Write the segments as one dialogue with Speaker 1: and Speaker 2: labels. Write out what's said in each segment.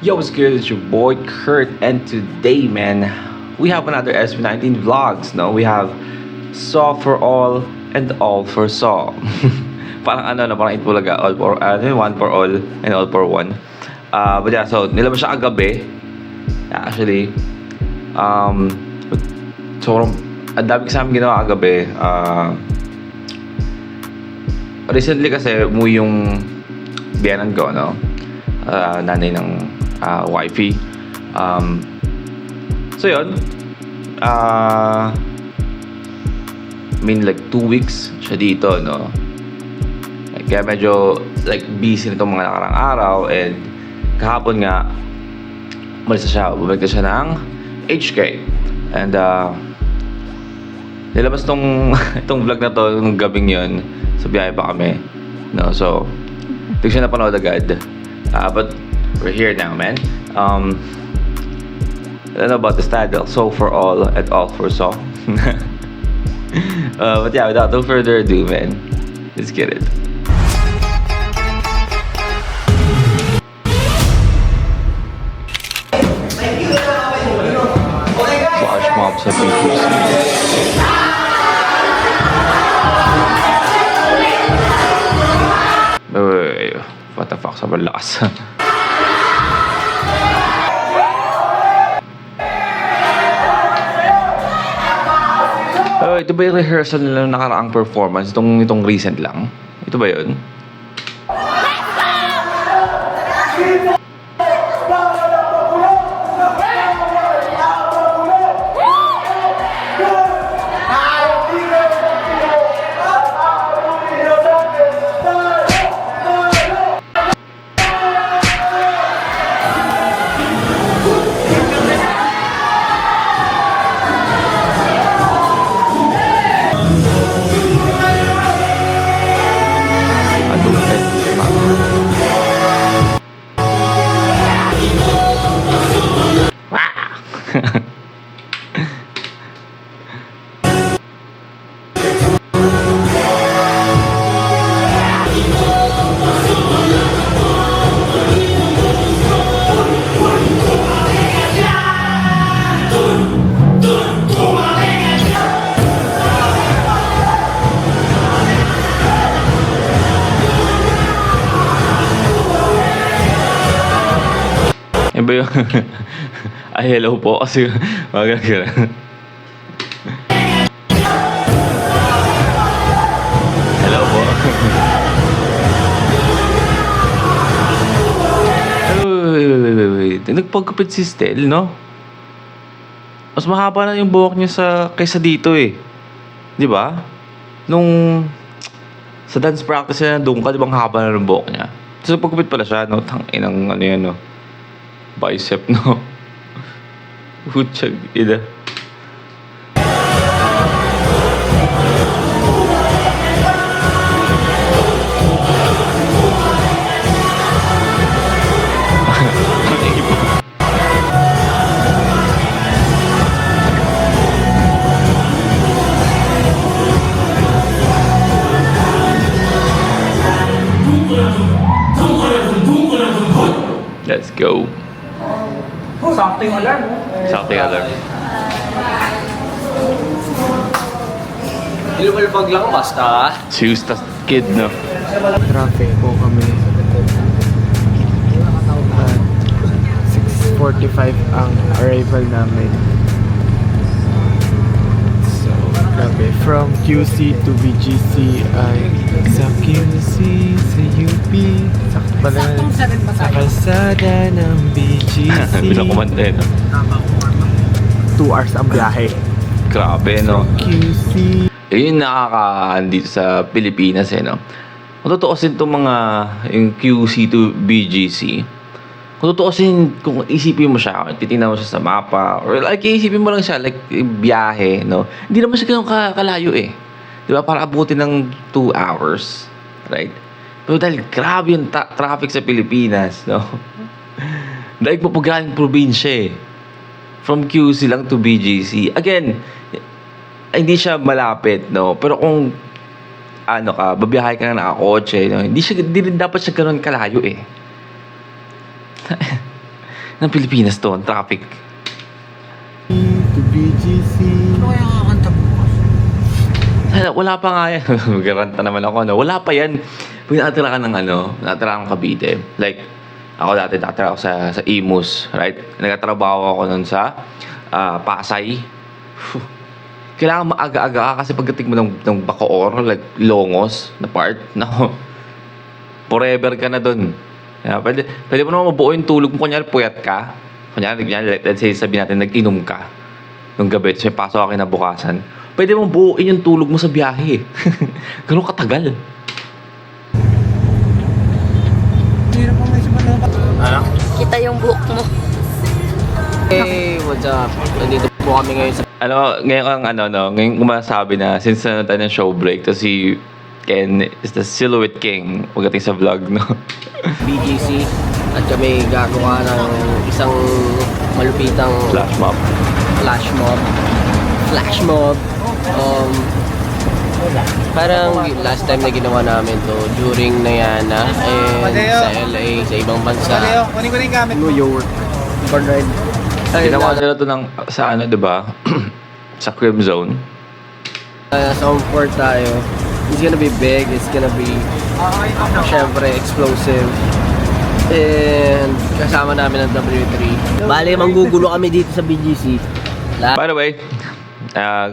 Speaker 1: Yo, what's good? It's your boy Kurt, and today, man, we have another SB19 vlogs. No, we have Saw for all and all for Saw. Parang ano na, parang Itbulaga, all for one for all and all for one. But yeah, so nilabas siya kagabi. Actually, so ang dami kasama ginawa kagabi. Recently kasi umuwi yung biyanan ko, no? Nanay ng wifey. So yun, I mean like 2 weeks siya dito, no? Kaya medyo like busy na itong mga nakarang araw, and kahapon nga umalis na siya, bumalik na siya ng HK, and nilabas itong vlog na to nung gabing yun, sa biyahe pa kami, no? So hindi ko siya napanood agad, but we're here now, man. I don't know about this title, So for all and all for Saw. But yeah, without no further ado, man, let's get it. Flash mob sa PQC. Wait, what the fuck, sobrang lakas. Ito ba yung rehearsal nila ng nakaraang performance? Itong recent lang? Ito ba yun? Yan ba yung ay, hello po, kasi magagara. Hello po. Wait. Nagpagkupit si Stel, no? Mas mahaba na yung buhok niya kaysa dito, eh. Di ba? Nung sa dance practice niya, doon ka, di ba, haba na ng buhok niya? Tapos nagpagkupit pala siya, no? Tanginang ano yan, no? Bicep, no? Hutsag, ina. Let's go.
Speaker 2: Something alarm.
Speaker 1: Something alarm.
Speaker 2: Ilumalpag lang basta.
Speaker 1: Shoes tas kid, no?
Speaker 3: Traffic po kami. At 6:45 ang arrival namin. So, grabe. From QC to BGC ay sa QC, sa UP. Sakto pala. Sa kalsada ng BGC.
Speaker 1: Bilang kumanda, no?
Speaker 3: 2 hours ang biyahe.
Speaker 1: Grabe, no?
Speaker 3: QC.
Speaker 1: Yun yung dito sa Pilipinas, eh, no? Kung tutuusin itong mga yung QC to BGC, kung tutuusin, kung isipin mo siya, titingnan mo siya sa mapa, or like, isipin mo lang siya, like, biyahe, no? Hindi naman siya ganun kalayo, eh. Di ba? Para abutin ng 2 hours, right? Pero dahil grabe yung traffic sa Pilipinas, no? Dahil mo pagaling probinsya, eh. From QC lang to BGC. Again, hindi siya malapit, no? Pero kung babiyahe ka na nakakotse, no? Hindi rin dapat siya gano'n kalayo, eh. ng Pilipinas to, ang traffic.
Speaker 3: To BGC.
Speaker 2: Ano kaya kakanta bukas?
Speaker 1: Wala pa nga yan. Garanta naman ako, no? Wala pa yan. Pag nakatira ka ng nakatira ka ng Cavite. Like, ako dati nakatira ako sa Imus, right? Nagtatrabaho ako nun sa Pasay. Kailangan maaga-aga ka kasi pagdating mo ng Bacoor, like Longos na part, nako, forever ka na dun. Yeah, pwede mo naman mabuo yung tulog mo. Kunyari, puyat ka. Kunyari, let's say, sabihin natin, nag-inom ka nung gabi, so may pasok ka kinabukasan. Pwede mong buuin yung tulog mo sa biyahe. Ganun katagal.
Speaker 4: Kita yung buhok mo.
Speaker 2: Hey, what's up? Nandito po kami ngayon sa
Speaker 1: Ngayon kumasabi na, since tayo ng show break, to si Ken is the Silhouette King pagdating sa vlog, no?
Speaker 2: BGC at kami gagawa ng isang malupitang
Speaker 1: Flash mob.
Speaker 2: flash mob. Flash mob. Parang last time na ginawa namin to during Nayana and sa LA, sa ibang bansa. New York. Conrad.
Speaker 1: Ginawa nila to sa di ba? Sa Crib Zone.
Speaker 2: Sa home court tayo. It's gonna be big. It's gonna be syempre explosive. And kasama namin ang W3. Bale, manggugulo kami dito sa BGC.
Speaker 1: By the way,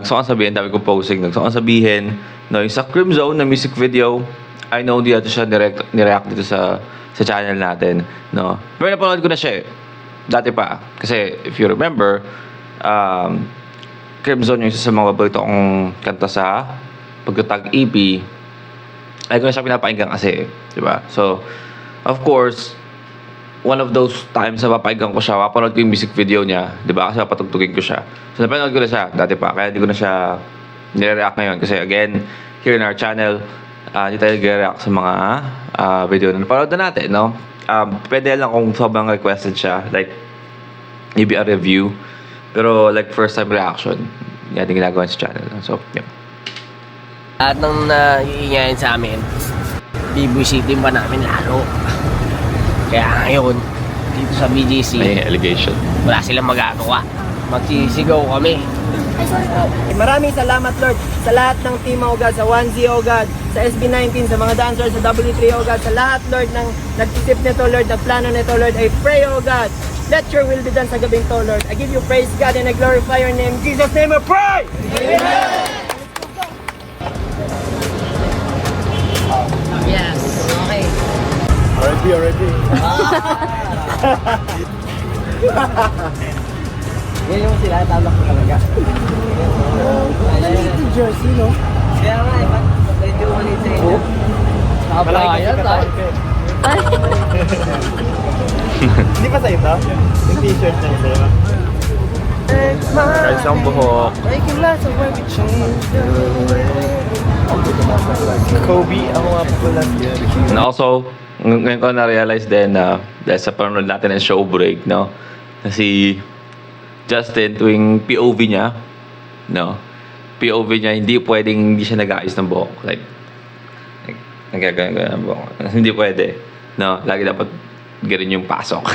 Speaker 1: gusto kong sabihin, dami kong posting. Gusto kong sabihin, no, yung sa Crib Zone na music video, I know di ato siya nireact dito sa channel natin, no. Pero napanood ko na siya eh. Dati pa. Kasi, if you remember, Crib Zone yung isa sa mga paborito kong kanta sa pagkatag EP. Ay ko na siya pinapakinggan kasi, di ba? So, of course, one of those times na papakinggan ko siya, papanood ko yung music video niya, di ba? Kasi papatugtugin ko siya. So, napanood ko na siya dati pa. Kaya di ko na siya nire-react ngayon. Kasi again, here in our channel, hindi tayo nire-react sa mga video na napanood na natin, no? Pwede lang kung sobrang requested siya, like, maybe a review. Pero, like, first time reaction, hindi natin ginagawa sa channel. So, yun.
Speaker 2: At nang naiingayin sa amin, bibisitin pa namin lalo. Kaya ngayon, dito sa BGC,
Speaker 1: May allegation.
Speaker 2: wala silang magagawa. Magsisigaw kami.
Speaker 5: Maraming salamat Lord sa lahat ng team o God, sa 1Z o God, sa SB19, sa mga dancers, sa W3 o God, sa lahat Lord ng nag-isip nito Lord, nagplano nito Lord. I pray o God, let your will be done sa gabing to Lord. I give you praise God and I glorify your name. In Jesus' name I pray! Amen!
Speaker 4: Yes. Okay.
Speaker 3: Already.
Speaker 5: Yan yung sila, tama ko talaga. Ito jersey, no? Kaya nga, ba't medyo ulit sa inyo?
Speaker 2: Nakabayan tayo.
Speaker 3: Hindi pa sa'yo to? Yung t-shirt na sa'yo. Guys, ang buhok. Kobe, ako nga pala.
Speaker 1: And also, ngayon ko na-realize din na dahil sa panonood natin ng show break, no? Na si Justin, tuwing POV niya, no? POV niya, hindi siya nag-aayos ng buhok. Like nagagano ng buhok. Hindi pwede. No? Lagi dapat ganun yung pasok.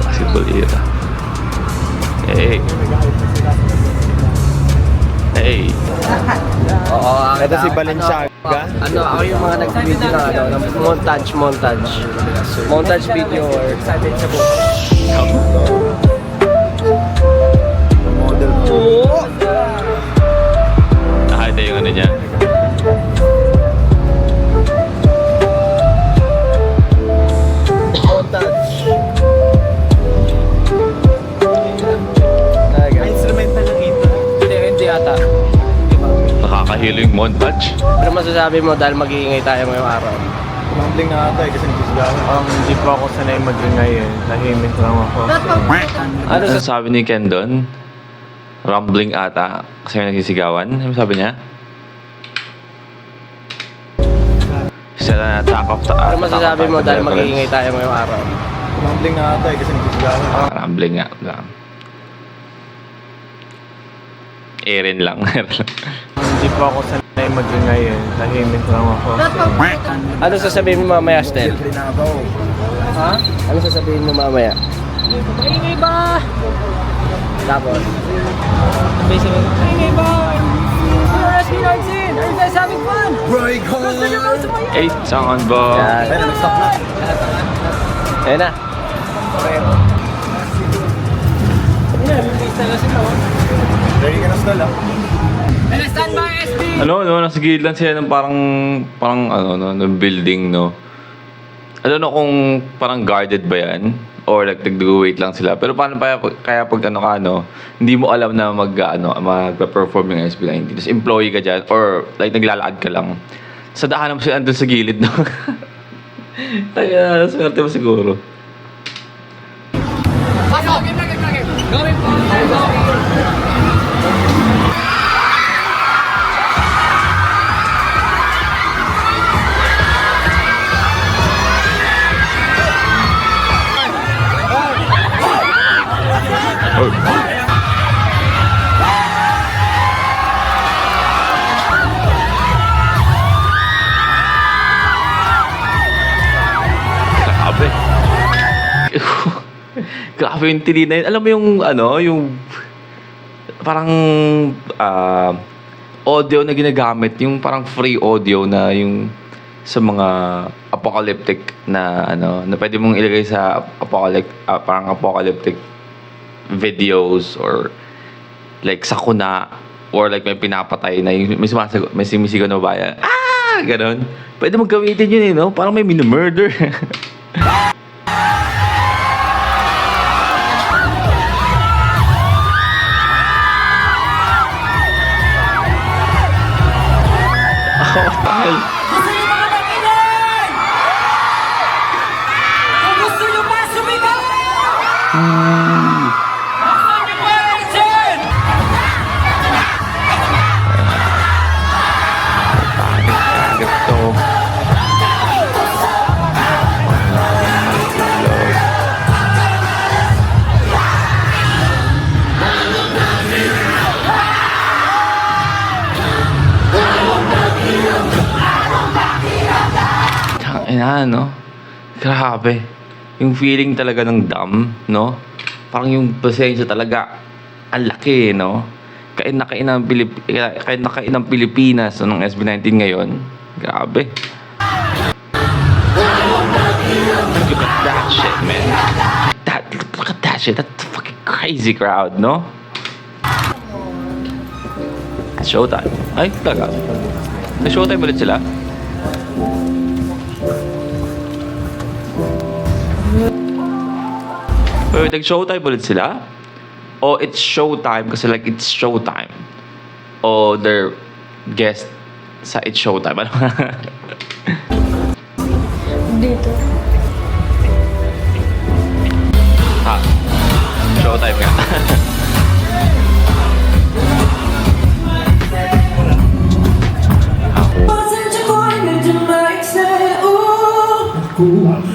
Speaker 1: Basketball era. Hey.
Speaker 2: Oo,
Speaker 3: Ito si Balenciaga.
Speaker 2: Ako yung mga nag-video ng montage video or excited sa book.
Speaker 3: Model.
Speaker 1: Nakahita yung ano niya.
Speaker 3: Instrumental lang ito.
Speaker 2: Hindi ata.
Speaker 1: Nakakahilo yung montage.
Speaker 2: Pero masasabi mo dahil mag-iingay tayo ngayong araw.
Speaker 3: Kumambling na ata kasi nagsisigawan. Hindi pa ako sanay mag-ingay eh. Tahimik lang ako.
Speaker 1: Ano sabi ni Ken doon? Rumbling ata kasi may nagsisigawan. Ano sabi niya? Sila na attack of the
Speaker 2: Pero masasabi mo dahil mag-iingay tayo ngayong araw.
Speaker 3: Kumambling na ata kasi nagsisigawan.
Speaker 1: Rumbling nga lang. Erin lang.
Speaker 3: Hindi pa ako sanay tayo mag-ingay eh. Tahimik lang ako.
Speaker 2: Ano sasabihin mo mamaya, Stel?
Speaker 5: Ha?
Speaker 2: Ano sasabihin mo mamaya?
Speaker 5: Maingay ba?
Speaker 2: Tapos?
Speaker 5: Maingay ba? SB19! Are you guys having fun? Gusto nyo ba sumayaw?
Speaker 1: 8 song on ba?
Speaker 2: Yan. Ayun na.
Speaker 5: Stand by SB!
Speaker 1: Nasa gilid lang sila ng parang ng building, no? I don't know kung parang guarded ba yan or like nag-wait lang sila. Pero paano kaya pag hindi mo alam na mag-perform yung SB19. Tapos employee ka dyan or like naglalakad ka lang. Sa daanan mo sila andun sa gilid, no? Tayo, swerte mo siguro. Grabe. Grabe yung tili na yun. Alam mo yung parang audio na ginagamit, yung parang free audio na yung sa mga apocalyptic na na pwede mong ilagay sa parang apocalyptic videos or like sakuna or like may pinapatay na yung may sumisigaw na bayan. Ganon. Pwede mong gamitin yun no? Parang may murder.
Speaker 5: Gusto nyo ba sumigaw? Gusto nyo ba listen?
Speaker 1: Gusto. Ina, no? Grabe. Yung feeling talaga ng dam, no? Parang yung presensya talaga, ang laki, no? Kain na kain ng Pilipinas ng SB19 ngayon. Grabe. Look at that shit, man. Look at that shit. That's a fucking crazy crowd, no? Showtime. Ay, talaga. May showtime ulit sila? Wait, nag-showtime ulit sila? O it's showtime kasi like it's showtime? O their guest sa it's showtime? Ano?
Speaker 4: Dito.
Speaker 1: Ha? Showtime nga.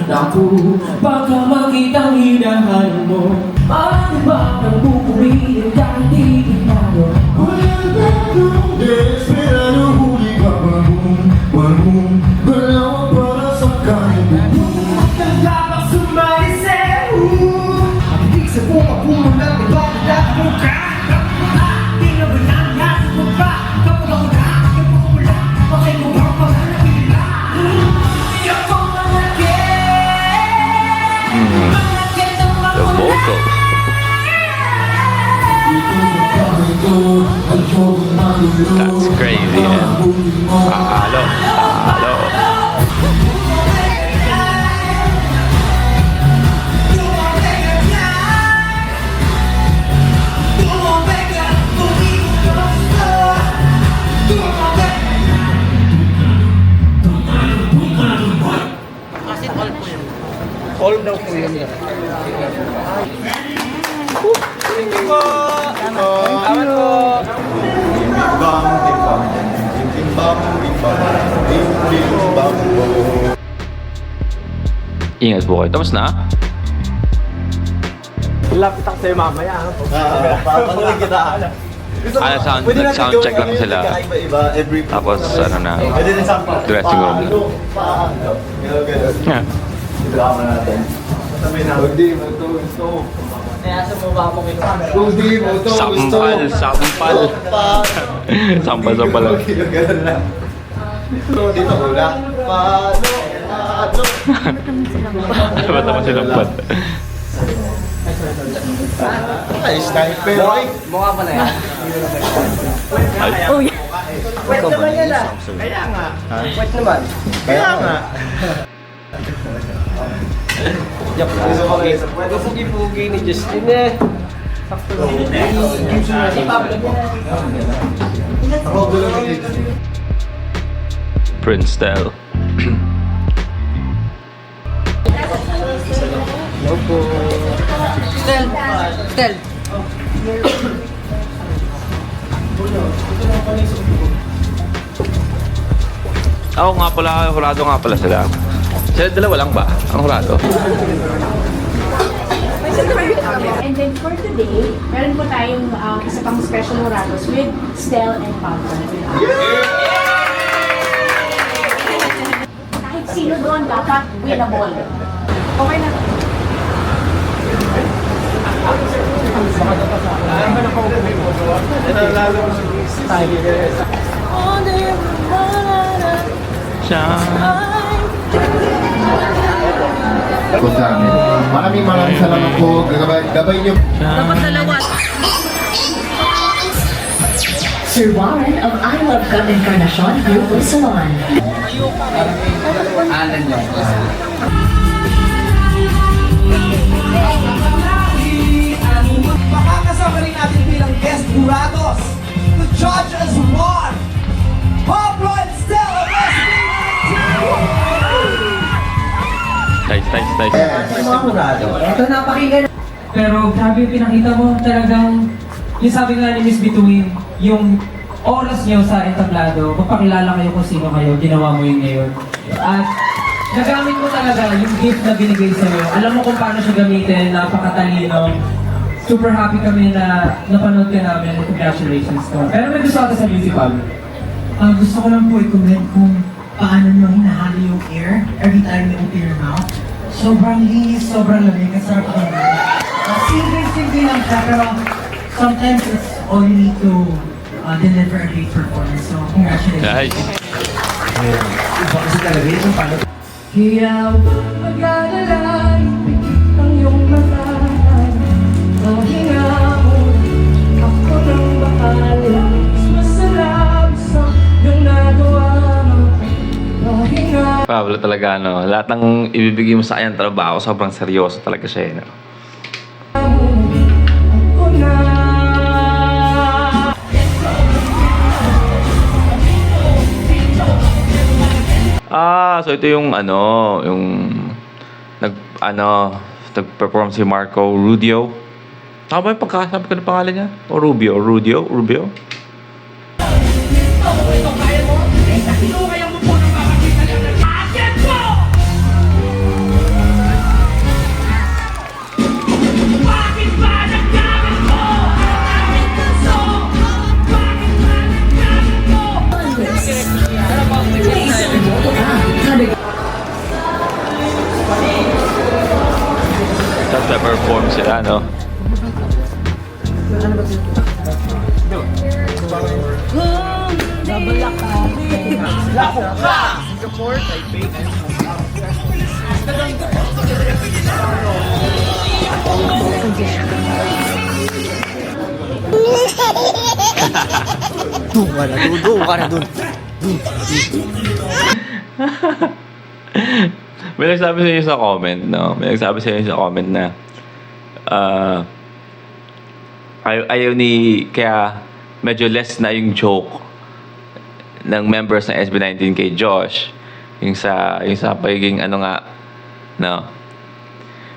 Speaker 6: Naku, baka makita ang hinahan mo. Parang iba ang bubuwiin kahit itinado. Walang gagawin, desperado huli ka bagong galaw para sa kahit magkagabang sumariseo. Ang ibig sa buong apuno ng iba na mukha. Di na ba nangyari mo ba? Kapag ako na, kapag ako wala, bakit mo ba pangalan nila?
Speaker 1: The vocals. That's crazy, man. Talo.
Speaker 2: All daw po yun.
Speaker 5: Thank you po! Salamat po!
Speaker 1: Ingat po kayo. Tapos na?
Speaker 3: Lapit ako sa'yo mamaya.
Speaker 7: Papatuloy kita.
Speaker 1: Sound check lang sila. Tapos ano na, dressing room na. Yeah. Sampal. Sampal lang. Ba't naman silampat?
Speaker 3: Ay, sniper.
Speaker 2: Mukha pa na yan.
Speaker 5: Wait naman yan ah. Kaya nga.
Speaker 2: Wait naman.
Speaker 3: Kaya nga.
Speaker 2: Pugi-pugi ni Justin eh.
Speaker 1: Prince style.
Speaker 2: Tel.
Speaker 1: Oo nga pala, hurado nga pala sila. Sila dalawa lang ba? Ang hurado.
Speaker 7: And then for today, meron po tayong isa pang special Morados with Stel and Pablo. Kahit sino doon dapat winnable. Okay na.
Speaker 3: Ko sa amin. Maraming salamat po. Gabay niyo.
Speaker 8: Sir Warren of I Love God Encarnacion Beauty Salon.
Speaker 6: Makakasama rin natin bilang guest jurados to judge as one, Pablo and Stel of
Speaker 1: Nice.
Speaker 9: Pero grabe yung pinakita mo, talagang yung sabi nga ni Miss Bituin, yung oras niyo sa entablado, magpakilala kayo kung sino kayo, ginawa mo yun ngayon. At nagamit mo talaga yung gift na binigay sa'yo. Alam mo kung paano siya gamitin, napakatalino. Super happy kami na napanood ka namin. Congratulations to. Pero may gusto ako sa music, Pablo.
Speaker 10: Gusto ko lang po i-comment kung paano nyo hinahali yung air every time you open your mouth. Sobrang linis, sobrang lamig, ang sarap ko naman. Simple lang siya, pero sometimes it's all you need to deliver a great performance. So, congratulations.
Speaker 1: Nice.
Speaker 10: Iba kasi talaga yun, paano?
Speaker 9: Kaya huwag mag-alala, ipikit ang iyong mata. Pahinga mo, ako nang bahala. Mas masarap sa iyong nagawa mo. Pahinga.
Speaker 1: Pablo talaga, no? Lahat ng ibibigay mo sa kanyang trabaho, sobrang seryoso talaga siya, no?
Speaker 9: Ako na.
Speaker 1: So ito yung nag-perform si Marco Rudio. Tama ba yung pagkasabi ko ng pangalan niya? O Rubio? Nag-perform sila, no?
Speaker 2: Doon ka na dun.
Speaker 1: May nagsabi sa inyo sa comment, no? May nagsabi sa inyo sa comment na ayaw ni, kaya medyo less na yung joke ng members ng SB19 kay Josh. Yung sa pagiging no?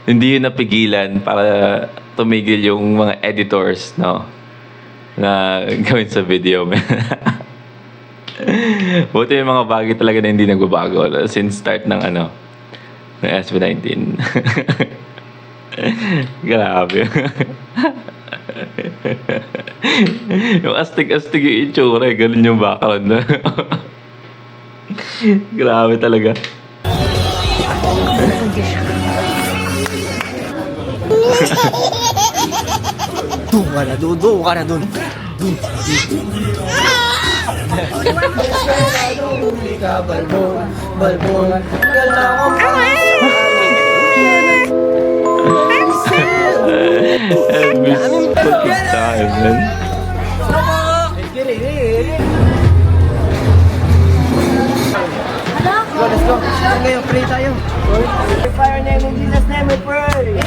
Speaker 1: Hindi yun napigilan para tumigil yung mga editors, no? Na gawin sa video. Buti yung mga bagay talaga na hindi nagbabago since start ng ng SB19. Grabe. Yung astig-astig yung itsura, ganun yung background na. Grabe talaga.
Speaker 2: Doon ka na, doon ka na, doon.
Speaker 1: Elvis fucking time, man.
Speaker 5: Let's go. Ngayon, pray tayo. Fire name in Jesus' name we pray.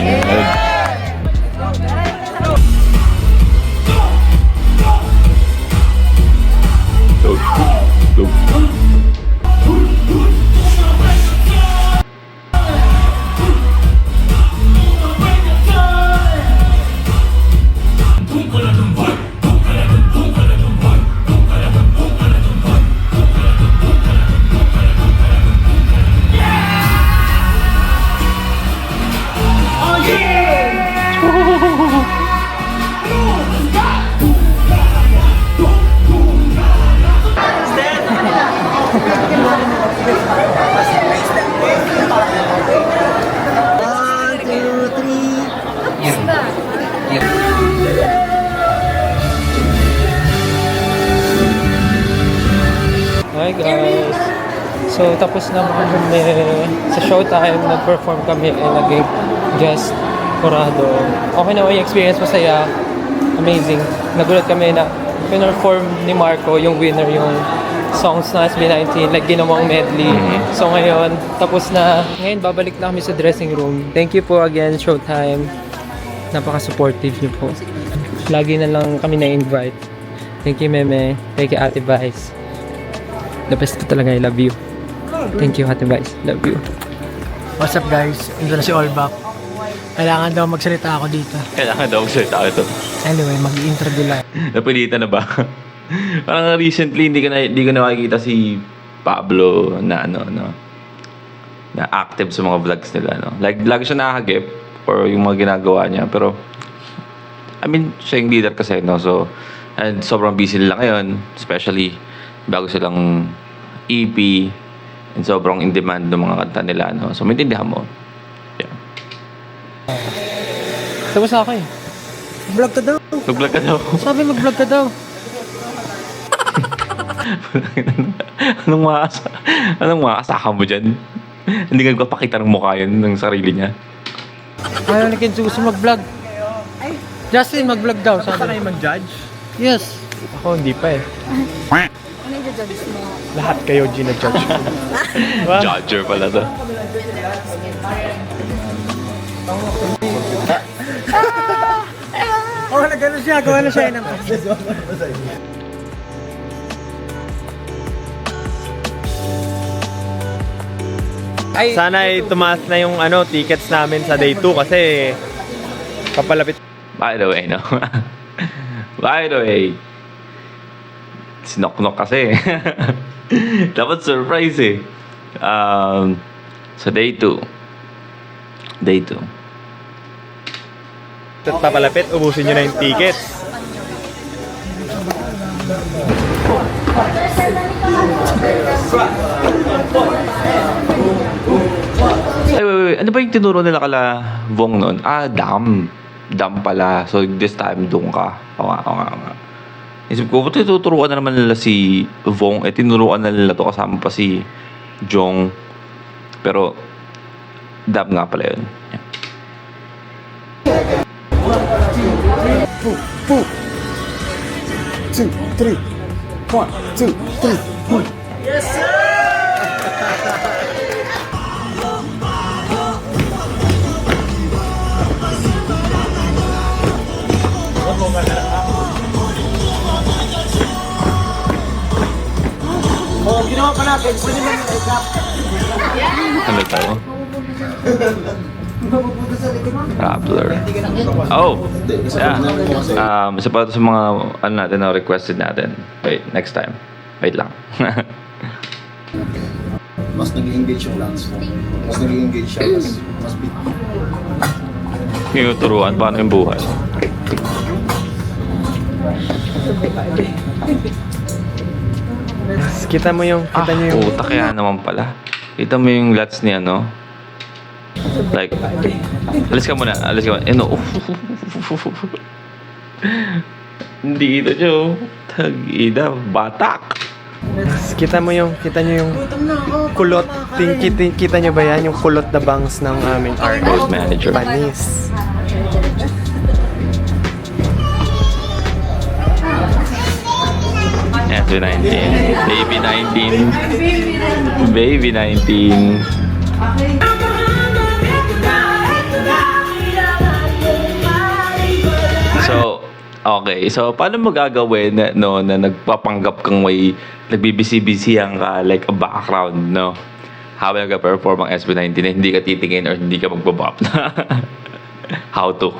Speaker 3: Hi guys! So tapos na kami sa showtime, nag-perform kami and naging guest Corrado. Okay naman yung experience, masaya, amazing. Nagulat kami na pinerform ni Marco, yung winner, yung songs na SB19, like ginawang medley. So ngayon, tapos na. Ngayon, babalik na kami sa dressing room. Thank you po again, Showtime. Napaka-supportive niyo po. Lagi na lang kami na-invite. Thank you, Meme. Thank you, Ate Vice. The best ko talaga, I love you. Thank you, Ate Vice. Love you.
Speaker 5: What's up guys? Ito na si Allback. Kailangan daw magsalita ako dito.
Speaker 1: Kailangan daw magsalita ako ito.
Speaker 5: Anyway, mag-i-intro lang.
Speaker 1: Napilitan na ba? Parang recently, hindi ko na makikita si Pablo na na active sa mga vlogs nila. No? Like, lagi siya nakahagip or yung mga ginagawa niya. Pero, I mean, siya yung leader kasi, no? So, and sobrang busy nila ngayon. Especially, bago silang EP and sobrang in demand ng mga kanta nila. No? So, maintindihan mo. Yeah.
Speaker 3: Tapos na ako eh.
Speaker 5: Vlog ka daw.
Speaker 1: Mag-vlog ka daw.
Speaker 3: Sabi mag-vlog ka daw.
Speaker 1: Anong makakasakan mo dyan? Hindi ka nagpapakita ng mukha yun ng sarili niya.
Speaker 3: Ayaw ni Kensusi mag-vlog. Justin, mag-vlog daw.
Speaker 5: Basta
Speaker 3: Sabi.
Speaker 5: kayo mag-judge?
Speaker 3: Yes.
Speaker 5: Ako, hindi pa eh.
Speaker 4: Ano yung judge mo?
Speaker 5: Lahat kayo gina-judge ko.
Speaker 1: Judger pala to.
Speaker 5: Oh, nagano siya. Gawa na siya ng
Speaker 3: Sana ay tumaas na yung tickets namin sa day 2 kasi papalapit.
Speaker 1: By the way, no? By the way, sinok-nok kasi. Dapat surprise eh. Sa day 2. Day 2.
Speaker 3: At papalapit, ubusin nyo na yung tickets.
Speaker 1: Ay, wait. Ano ba yung tinuro nila kala Vong noon? Dam. Dam pala. So, this time, doon ka. Oo nga. Isip ko, ba't tuturuan na naman nila si Vong? Tinuruan na nila to kasama pa si Jong. Pero, dam nga pala yun. Yeah.
Speaker 5: ginawa pa natin. Pwede lang yung exact.
Speaker 1: Ano tayo? Rappler. Oh! Yeah. Isa pa ito sa mga requested natin. Wait, next time. Wait lang.
Speaker 11: Mas nag-engage yung lungs mo. Mas nag-engage siya. Mas big.
Speaker 1: Yung turuan, paano yung buhay?
Speaker 5: Kita mo yung,
Speaker 1: Puta, kaya naman pala. Kita mo yung lats niya, no? Like, alis ka muna. No. Hindi ito, Joe. Tag-ida, batak.
Speaker 5: kita nyo yung kulot. Kita nyo ba yan? Yung kulot na bangs ng aming
Speaker 1: Road manager.
Speaker 5: Panis.
Speaker 1: SB19. Baby 19. So, okay. So, paano mo gagawin na, no, na nagpapanggap kang may nagbibisi-bisihan ka like a background, no? Habang nag-perform ang SB19 na hindi ka titingin or hindi ka magbabop na how to.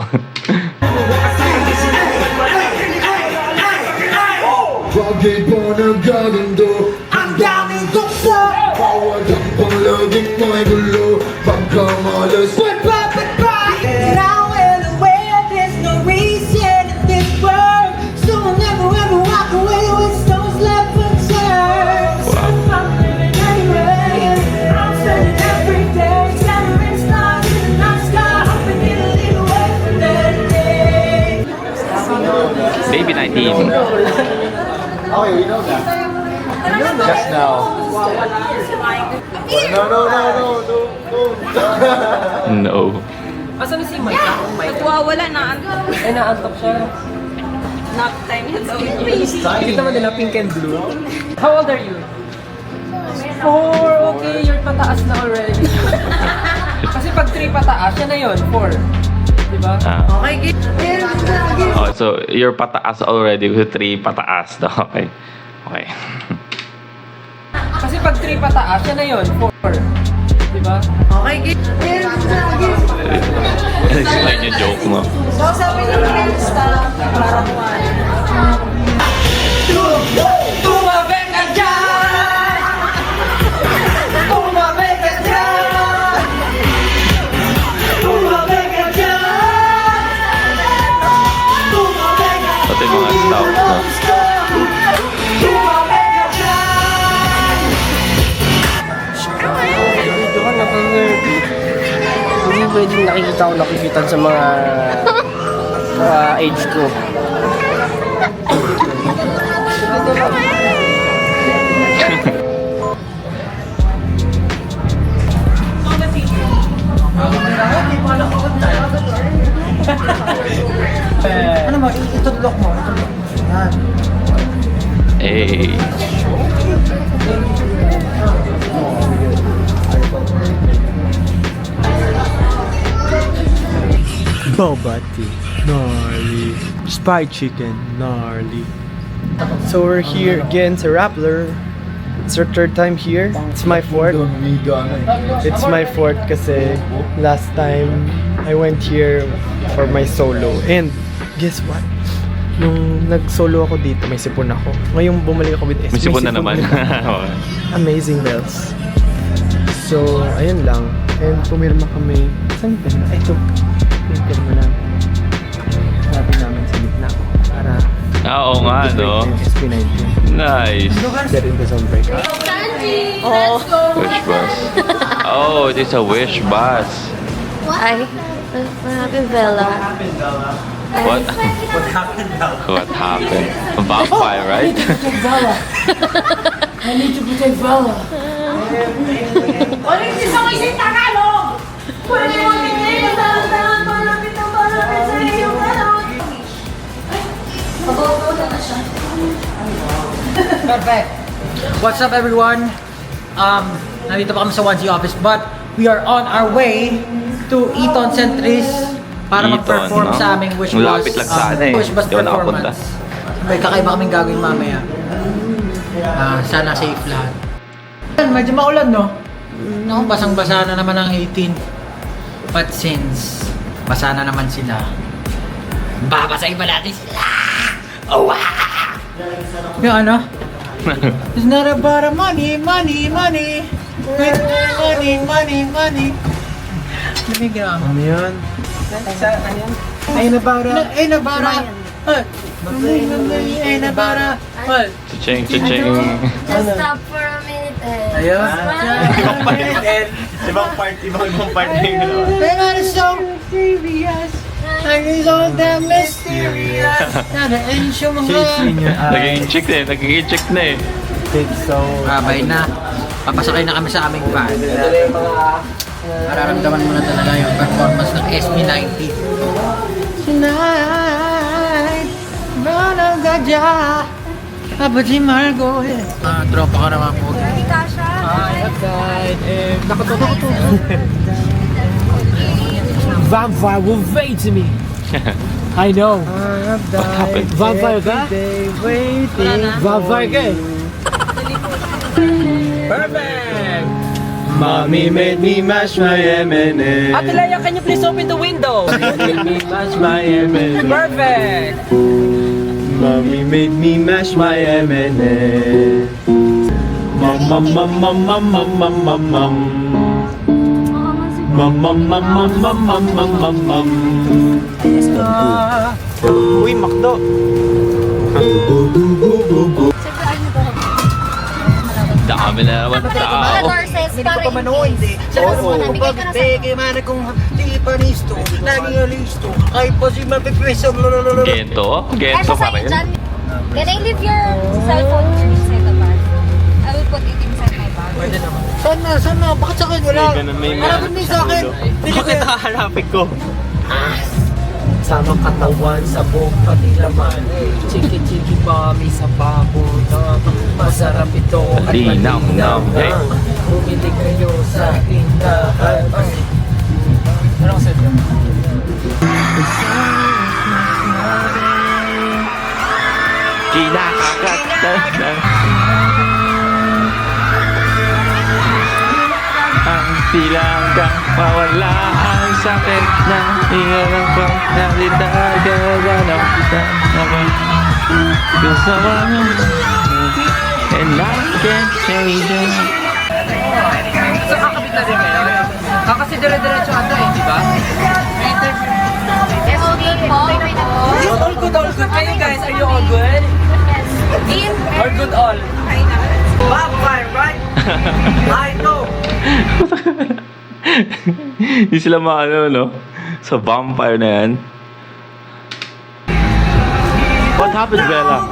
Speaker 6: Bakit ba nagagando? Ang daming tukso! Bawat ang panglaging may gulo Pagkamalas
Speaker 12: Now and away, there's no reason in this world. So I'll never ever walk away with stones left unturned. I'm living anyway. I'm spending every day scattering stars in the night sky, hoping it'll lead away from that day.
Speaker 1: Baby 19.
Speaker 11: Okay, we know that. Just now.
Speaker 1: No.
Speaker 3: Asan na si Mike?
Speaker 4: Nagwawala na antok.
Speaker 3: Ay, naantok siya.
Speaker 4: Nap time yun daw.
Speaker 3: Kita mo nila pink and blue. How old are you? 4. Okay, you're pataas na already. Kasi pag 3 pataas, yan na yun. 4. Diba?
Speaker 4: Okay,
Speaker 1: Oh, so you're pataas already kasi 3 pataas. No? Okay. Okay.
Speaker 3: Kasi pag 3 pataas, yan na yun. 4. Diba?
Speaker 4: Okay,
Speaker 1: Explain yung joke mo.
Speaker 4: so sabi ng friends na parang
Speaker 12: Tumabi ka dyan! Tumabi ka dyan! Tumabi ka dyan! Tumabi ka
Speaker 1: Pati mga staff, no?
Speaker 12: Tumabi ka dyan!
Speaker 2: Hindi pwedeng nakikita sa mga age ko.
Speaker 10: Ano mo, itutulok mo. Yan.
Speaker 1: Hey.
Speaker 5: Boba tea, gnarly. Spy chicken, gnarly. So we're here again sa Rappler. It's our 3rd time here. It's my 4th. It's my 4th kasi last time I went here for my solo. And guess what? Nung nag-solo ako dito, may sipon ako. Ngayong bumalik ako with S.
Speaker 1: May sipon na naman.
Speaker 5: ulit. Amazing bells. So, ayun lang. And pumirma kami. Saan yung pirma? Ito. Yung pirma lang. Sabi namin sa gitna. Para
Speaker 1: Oo nga, no?
Speaker 5: SP19.
Speaker 1: Nice.
Speaker 5: Get in the zone break.
Speaker 4: Let's go.
Speaker 1: Wish bus. Oh, it is a wish bus.
Speaker 4: Why? What happened, Bella?
Speaker 1: What? What happened? What happened? A vampire, right?
Speaker 12: I need to protect Bella. Ulit isang isang Tagalog! Pwede mo tingin ang dalan-dalan, malapit sa iyong galon. Pag-uuna na siya.
Speaker 10: Perfect. What's up everyone? Nandito pa kami sa 1Z office but we are on our way to Eton Centris para
Speaker 1: Eton,
Speaker 10: mag-perform
Speaker 1: no?
Speaker 10: sa aming Wish Bus.
Speaker 1: Malapit lang sana eh.
Speaker 10: Wish Bus
Speaker 1: Di ako nakapunta.
Speaker 10: performance. May kakaiba kaming gagawin mamaya. Sana safe lahat. Medyo maulan, no? No, basang-basa na naman ang 18. But since basa na naman sila, babasahin pa natin sila! Oh, wow! Yung ano? It's not about money, money, money. With money, money, money. Ano yung ginawa mo?
Speaker 5: Ano yun?
Speaker 10: Ain't about
Speaker 1: Cha-ching, cha-ching.
Speaker 4: Just stop for a minute and...
Speaker 2: Ayun.
Speaker 11: Ibang part na yun.
Speaker 5: Hang on, it's so serious. And it's all damn mysterious. Nadaan siya mga...
Speaker 1: Naging chick na eh. Naging chick na eh.
Speaker 2: Babay na. Papasakay na kami sa aming van. Mararamdaman mo na talaga yung performance ng SB19.
Speaker 5: Tonight, Manang Gadya, Abaji Margo.
Speaker 2: Tropa ka naman po.
Speaker 4: Hindi ka siya.
Speaker 3: Vampire will fade to me. I know.
Speaker 1: What happened?
Speaker 3: Vampire ka? Vampire ka eh.
Speaker 2: Perfect!
Speaker 6: Mommy made me mash my M&M.
Speaker 3: Ate Leia, can you please open the window?
Speaker 6: Made me mash my M&M.
Speaker 3: Perfect!
Speaker 6: Mommy made me mash my M&M. Mum mum mum mum mum mum mum mum mum. Mum mum mum mum mum mum mum mum mum.
Speaker 5: Uy, Makdo.
Speaker 1: Dami na naman tao.
Speaker 4: Mga nurses, para in case.
Speaker 5: Oo, pagteke man akong di pa listo, laging alisto, ay po si mapipwesto.
Speaker 1: Gento? Gento
Speaker 4: Eto
Speaker 1: pa
Speaker 4: sa'yo
Speaker 1: rin.
Speaker 4: dyan. Can I leave your cellphone here inside the bag? I will put it inside my bag. Pwede naman.
Speaker 5: Sana, bakit sa akin wala?
Speaker 6: may
Speaker 5: Harapin mo sa akin.
Speaker 6: Bakit nakaharapin ko?
Speaker 2: Sama katawan sa buong pati laman. Chiki-chiki mami sa babo na masarap ito at
Speaker 1: Linaw,
Speaker 2: malinaw
Speaker 1: hey.
Speaker 2: na. Bumili kayo sa tindahan. Anong set yun?
Speaker 1: Kinakagat na. Ang silanggang mawalaan sa akin na hingarang pa na ditagagalang kita naman. Gusto mo and I can't change it.
Speaker 3: So, kakabit na rin ngayon. Kasi dire-diretso ata eh, di ba? May interview.
Speaker 4: Okay po.
Speaker 3: All good, all good. Kayo guys, are you all good?
Speaker 4: Dean,
Speaker 3: All good, all.
Speaker 5: Vampire, right? I know.
Speaker 1: Hindi sila maano, no? Sa vampire na yan. What happened, Bella?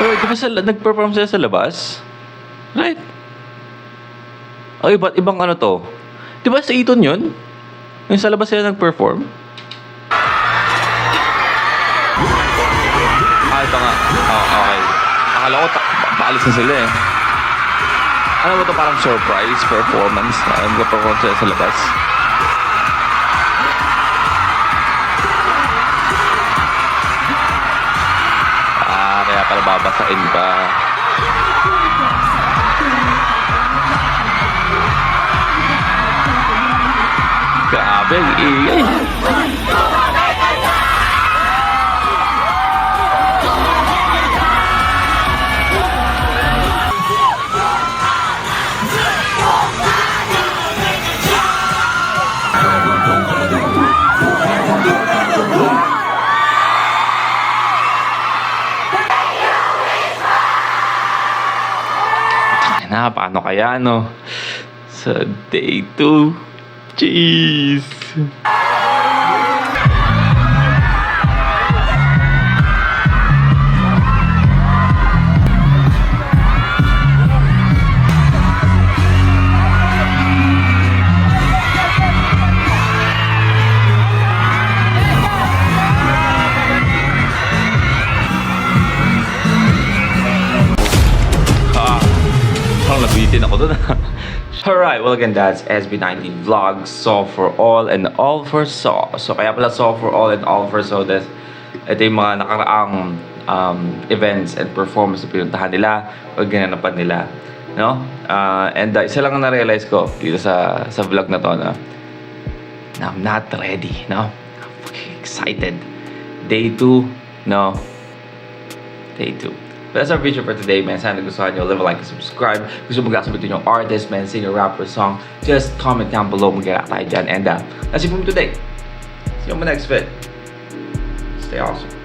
Speaker 1: Pero di ba nag-perform sila sa labas? Right? O ibang ano to? Di ba sa Eton yun? Yung sa labas sila nag-perform? Ito nga. Oh, okay. Akala ko paalis na sila eh. Ano ba ito? Parang surprise performance na nag-perform sila sa labas? Kaya pala babasain ba? Grabe, ang ingay. Na, paano kaya, no? Sa day 2. Jeez! Nabitin ako dun. Alright, well again, that's SB19 Vlogs, So for All and All for So. So kaya pala So for All and All for So, ito yung mga nakaraang events and performance na pinuntahan nila o ginanapan nila, no? And isa lang ang na-realize ko dito sa vlog na to, no? Na I'm not ready, no? I'm fucking excited. Day 2, no? birthday too. But that's our video for today, man. Sana gustuhan nyo. Leave a like and subscribe. Gusto mo sabihin yung artist, man, singer, rapper, song. Just comment down below. Mag-get tayo dyan. And that's it for me today. See you on my next vid. Stay awesome.